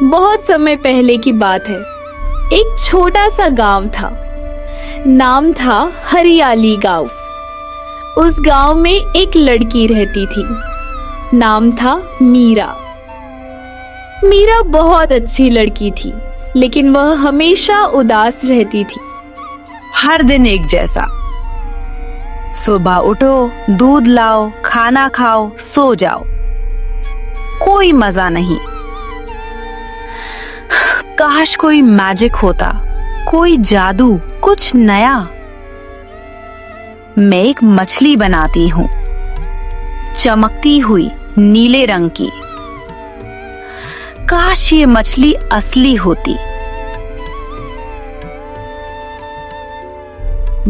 बहुत समय पहले की बात है। एक छोटा सा गांव था। नाम था हरियाली गांव। उस गांव में एक लड़की रहती थी। नाम था मीरा। मीरा बहुत अच्छी लड़की थी, लेकिन वह हमेशा उदास रहती थी। हर दिन एक जैसा। सुबह उठो, दूध लाओ, खाना खाओ, सो जाओ। कोई मजा नहीं। काश कोई मैजिक होता, कोई जादू, कुछ नया। मैं एक मछली बनाती हूँ, चमकती हुई नीले रंग की। काश ये मछली असली होती।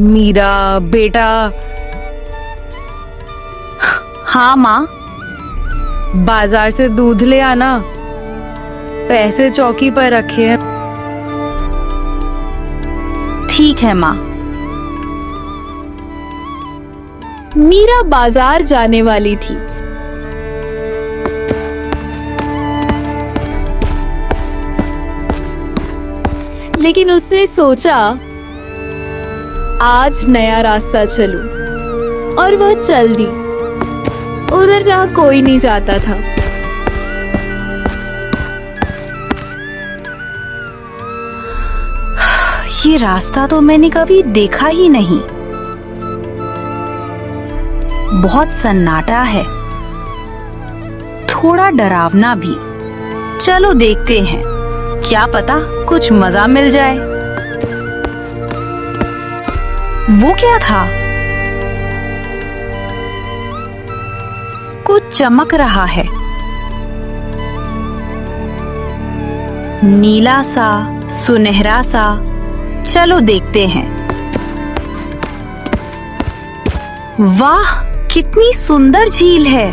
मीरा बेटा। हाँ माँ। बाजार से दूध ले आना। पैसे चौकी पर रखे हैं। ठीक है माँ। मीरा बाजार जाने वाली थी। लेकिन उसने सोचा आज नया रास्ता चलूं, और वह चल दी उधर जहां कोई नहीं जाता था। ये रास्ता तो मैंने कभी देखा ही नहीं। बहुत सन्नाटा है, थोड़ा डरावना भी। चलो देखते हैं, क्या पता कुछ मजा मिल जाए। वो क्या था? कुछ चमक रहा है, नीला सा, सुनहरा सा। चलो देखते हैं। वाह, कितनी सुंदर झील है।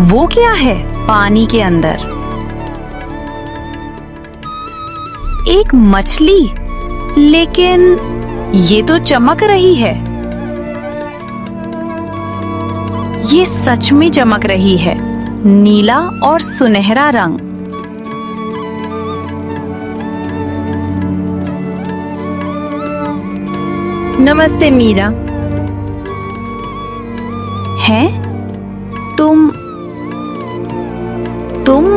वो क्या है पानी के अंदर? एक मछली, लेकिन ये तो चमक रही है। ये सच में चमक रही है, नीला और सुनहरा रंग। नमस्ते मीरा। हैं? तुम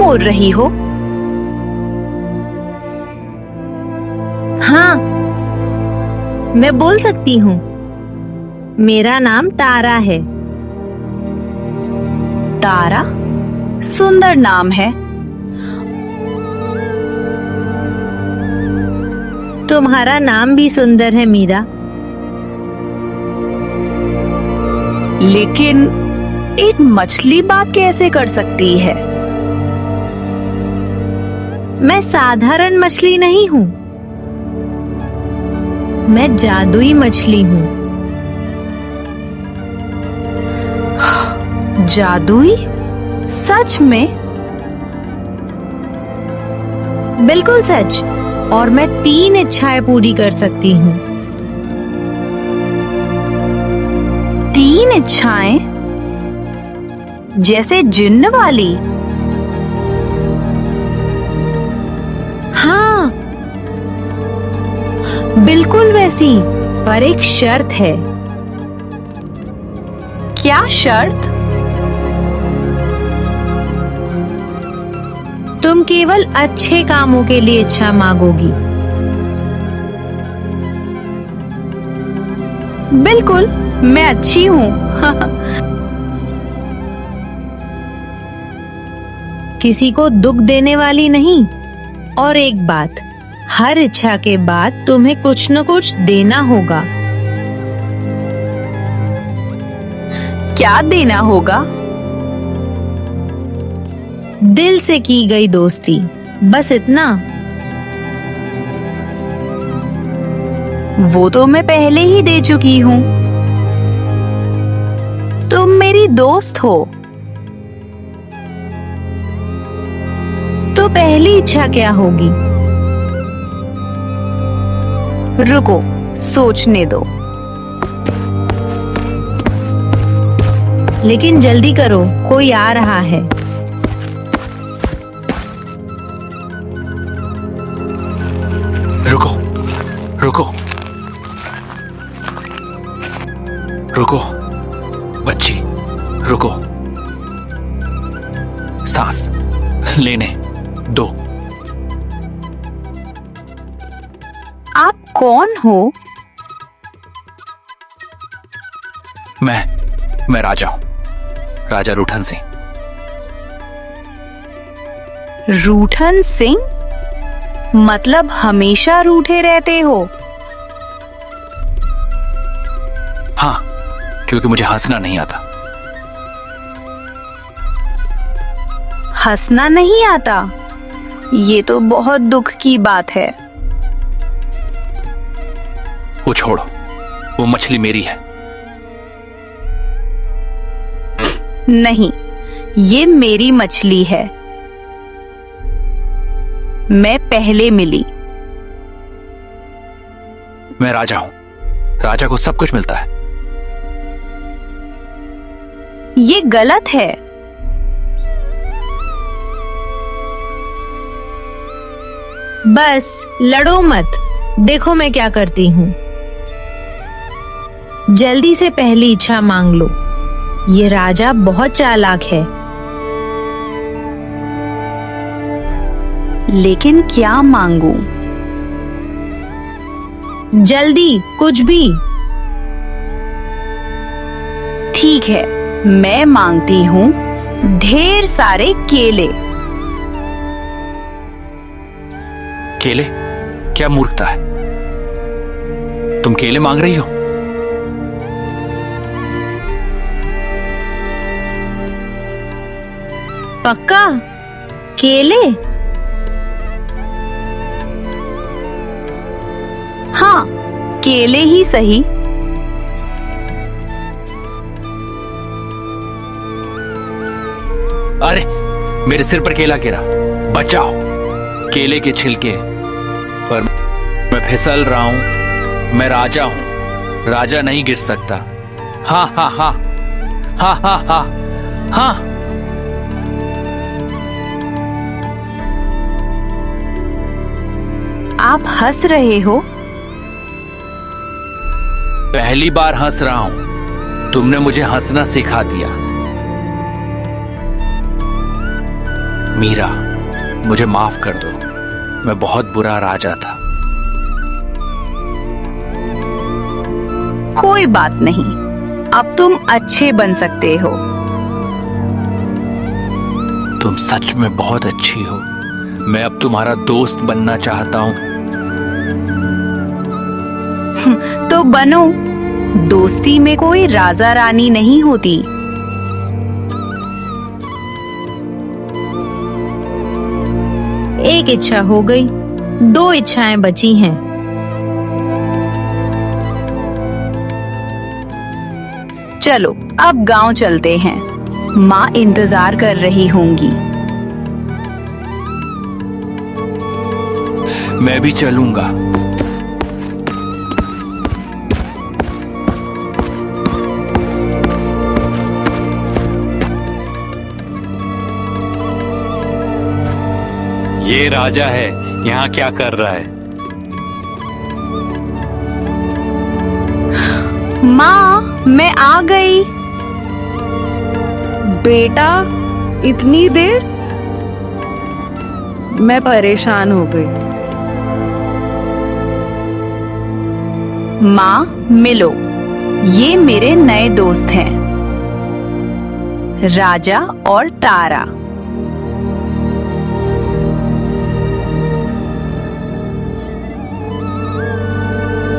उड़ रही हो? हाँ, मैं बोल सकती हूँ। मेरा नाम तारा है। तारा? सुंदर नाम है। तुम्हारा नाम भी सुंदर है मीरा। लेकिन एक मछली बात कैसे कर सकती है? मैं साधारण मछली नहीं हूँ, मैं जादुई मछली हूँ। जादुई? सच में? बिल्कुल सच। और मैं 3 इच्छाएं पूरी कर सकती हूँ। 3 इच्छाएं? जैसे जिन्न वाली? हाँ, बिल्कुल वैसी, पर एक शर्त है। क्या शर्त? तुम केवल अच्छे कामों के लिए इच्छा मांगोगी। बिल्कुल, मैं अच्छी हूँ। किसी को दुख देने वाली नहीं। और एक बात, हर इच्छा के बाद तुम्हें कुछ न कुछ देना होगा। क्या देना होगा? दिल से की गई दोस्ती, बस इतना। वो तो मैं पहले ही दे चुकी हूँ। तुम मेरी दोस्त हो। तो पहली इच्छा क्या होगी? रुको, सोचने दो। लेकिन जल्दी करो, कोई आ रहा है। रुको, रुको, रुको, बच्ची, रुको, सांस लेने दो। आप कौन हो? मैं राजा हूं, राजा रूठन सिंह। रूठन सिंह? मतलब हमेशा रूठे रहते हो? हाँ, क्योंकि मुझे हंसना नहीं आता। हंसना नहीं आता? ये तो बहुत दुख की बात है। वो छोड़ो, वो मछली मेरी है। नहीं, ये मेरी मछली है। मैं पहले मिली। मैं राजा हूं, राजा को सब कुछ मिलता है। ये गलत है। बस लड़ो मत, देखो मैं क्या करती हूँ। जल्दी से पहली इच्छा मांग लो। ये राजा बहुत चालाक है। लेकिन क्या मांगू? जल्दी, कुछ भी। ठीक है, मैं मांगती हूँ ढेर सारे केले। केले? क्या मूर्खता है, तुम केले मांग रही हो? पक्का? केले? हाँ, केले ही सही। अरे, मेरे सिर पर केला गिरा, बचाओ। केले के छिलके पर मैं फिसल रहा हूं। मैं राजा हूं, राजा नहीं गिर सकता। हाँ हाँ हाँ हाँ हाँ हाँ हाँ। आप हंस रहे हो? पहली बार हंस रहा हूं, तुमने मुझे हंसना सिखा दिया। मीरा, मुझे माफ कर दो, मैं बहुत बुरा राजा था। कोई बात नहीं, अब तुम अच्छे बन सकते हो। तुम सच में बहुत अच्छी हो। मैं अब तुम्हारा दोस्त बनना चाहता हूं। तो बनो। दोस्ती में कोई राजा रानी नहीं होती। एक इच्छा हो गई, 2 इच्छाएं बची हैं। चलो अब गांव चलते हैं, माँ इंतजार कर रही होंगी। मैं भी चलूंगा। ये राजा है, यहाँ क्या कर रहा है? माँ, मैं आ गई। बेटा, इतनी देर? मैं परेशान हो गई। माँ, मिलो, ये मेरे नए दोस्त हैं, राजा और तारा।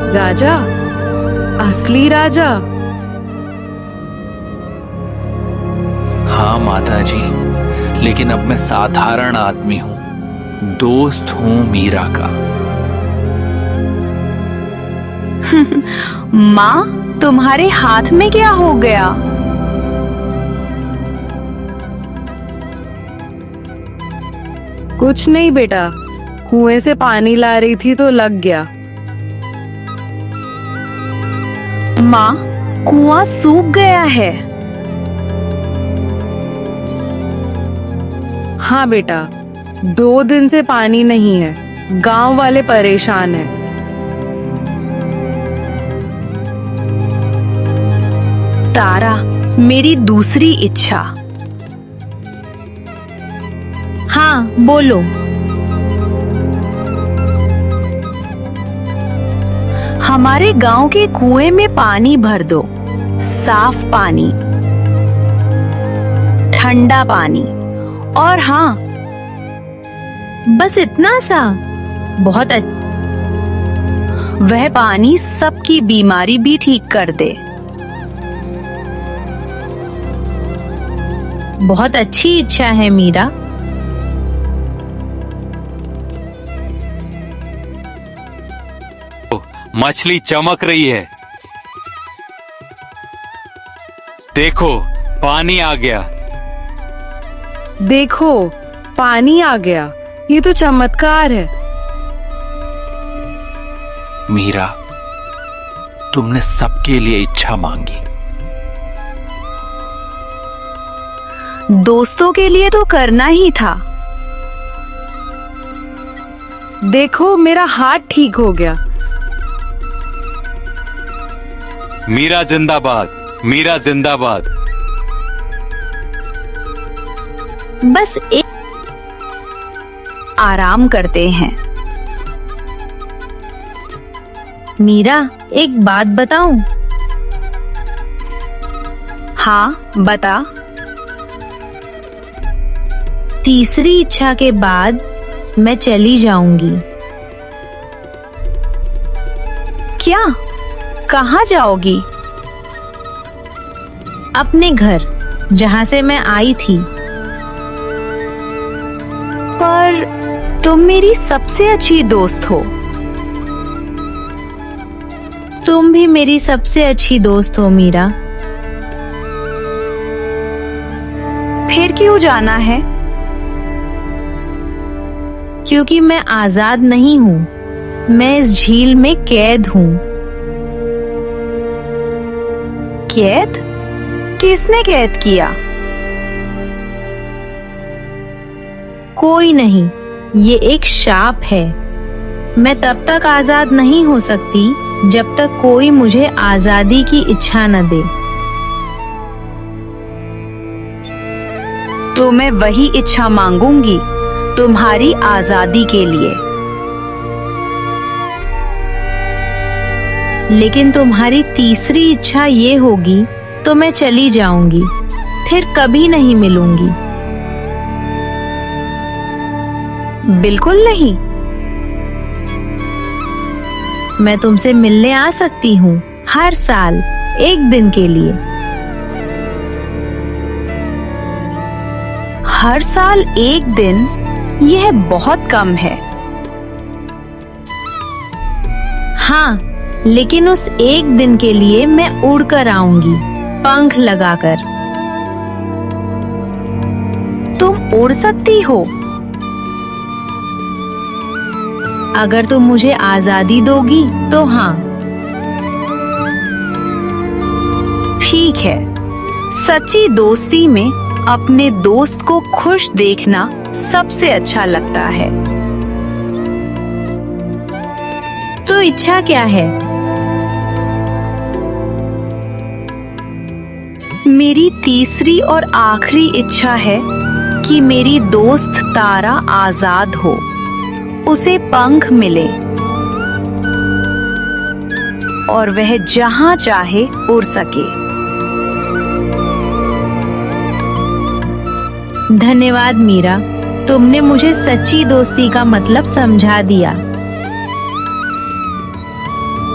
राजा? असली राजा? हाँ माता जी, लेकिन अब मैं साधारण आदमी हूं, दोस्त हूं मीरा का। माँ, तुम्हारे हाथ में क्या हो गया? कुछ नहीं बेटा, कुएं से पानी ला रही थी तो लग गया। माँ, कुआं सूख गया है। हाँ बेटा, 2 दिन से पानी नहीं है, गांव वाले परेशान हैं। तारा, मेरी दूसरी इच्छा। हाँ बोलो। हमारे गांव के कुएं में पानी भर दो, साफ पानी, ठंडा पानी, और हाँ, बस इतना सा? बहुत वह पानी सबकी बीमारी भी ठीक कर दे। बहुत अच्छी इच्छा है मीरा। मछली चमक रही है। देखो, पानी आ गया। देखो, पानी आ गया। ये तो चमत्कार है। मीरा, तुमने सबके लिए इच्छा मांगी। दोस्तों के लिए तो करना ही था। देखो, मेरा हाथ ठीक हो गया। मीरा जिंदाबाद, मीरा जिंदाबाद। बस एक आराम करते हैं। मीरा, एक बात बताऊं? हाँ, बता। तीसरी इच्छा के बाद मैं चली जाऊंगी। क्या? कहाँ जाओगी? अपने घर, जहाँ से मैं आई थी। पर तुम मेरी सबसे अच्छी दोस्त हो। तुम भी मेरी सबसे अच्छी दोस्त हो मीरा। फिर क्यों जाना है? क्योंकि मैं आजाद नहीं हूँ, मैं इस झील में कैद हूँ। कैद? किसने कैद किया? कोई नहीं, ये एक शाप है। मैं तब तक आजाद नहीं हो सकती जब तक कोई मुझे आजादी की इच्छा न दे। तो मैं वही इच्छा मांगूंगी तुम्हारी आजादी के लिए। लेकिन तुम्हारी तीसरी इच्छा ये होगी तो मैं चली जाऊंगी, फिर कभी नहीं मिलूंगी। बिल्कुल नहीं। मैं तुमसे मिलने आ सकती हूँ हर साल 1 दिन के लिए। हर साल 1 दिन? यह बहुत कम है। हाँ, लेकिन उस 1 दिन के लिए मैं उड़कर आऊंगी, पंख लगाकर। तुम उड़ सकती हो? अगर तुम मुझे आजादी दोगी तो हाँ। ठीक है। सच्ची दोस्ती में अपने दोस्त को खुश देखना सबसे अच्छा लगता है। तो इच्छा क्या है? मेरी तीसरी और आखिरी इच्छा है कि मेरी दोस्त तारा आजाद हो, उसे पंख मिले और वह जहां चाहे उड़ सके। धन्यवाद मीरा, तुमने मुझे सच्ची दोस्ती का मतलब समझा दिया।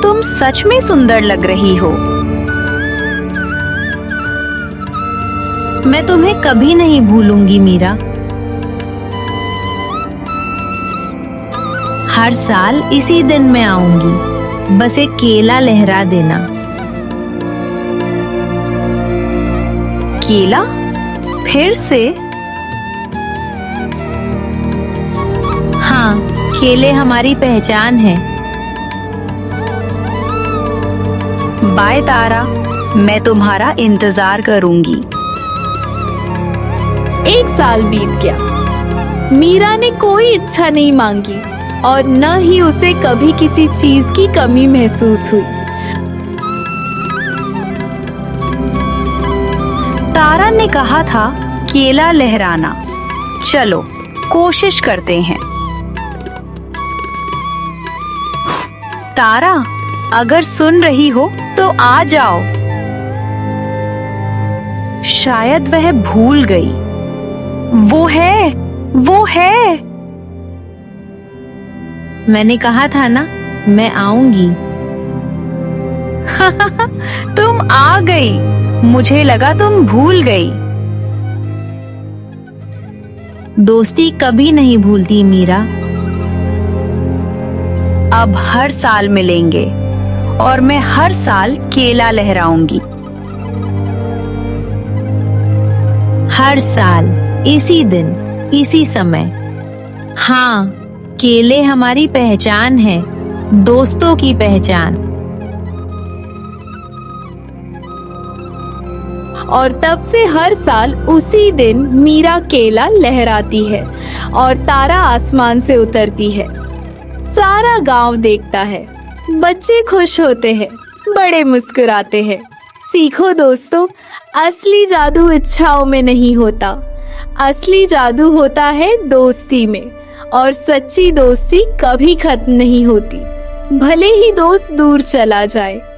तुम सच में सुंदर लग रही हो। मैं तुम्हें कभी नहीं भूलूंगी मीरा। हर साल इसी दिन मैं आऊंगी, बस एक केला लहरा देना। केला? फिर से? हाँ, केले हमारी पहचान है। बाय तारा, मैं तुम्हारा इंतजार करूंगी। 1 साल बीत गया। मीरा ने कोई इच्छा नहीं मांगी और न ही उसे कभी किसी चीज की कमी महसूस हुई। तारा ने कहा था केला लहराना, चलो कोशिश करते हैं। तारा, अगर सुन रही हो तो आ जाओ। शायद वह भूल गई। वो है। मैंने कहा था ना, मैं आऊंगी। तुम आ गई, मुझे लगा तुम भूल गई। दोस्ती कभी नहीं भूलती मीरा। अब हर साल मिलेंगे और मैं हर साल केला लहराऊंगी। हर साल इसी दिन इसी समय। हाँ, केले हमारी पहचान है, दोस्तों की पहचान। और तब से हर साल उसी दिन मीरा केला लहराती है और तारा आसमान से उतरती है। सारा गांव देखता है, बच्चे खुश होते हैं, बड़े मुस्कुराते हैं। सीखो दोस्तों, असली जादू इच्छाओं में नहीं होता, असली जादू होता है दोस्ती में। और सच्ची दोस्ती कभी खत्म नहीं होती, भले ही दोस्त दूर चला जाए।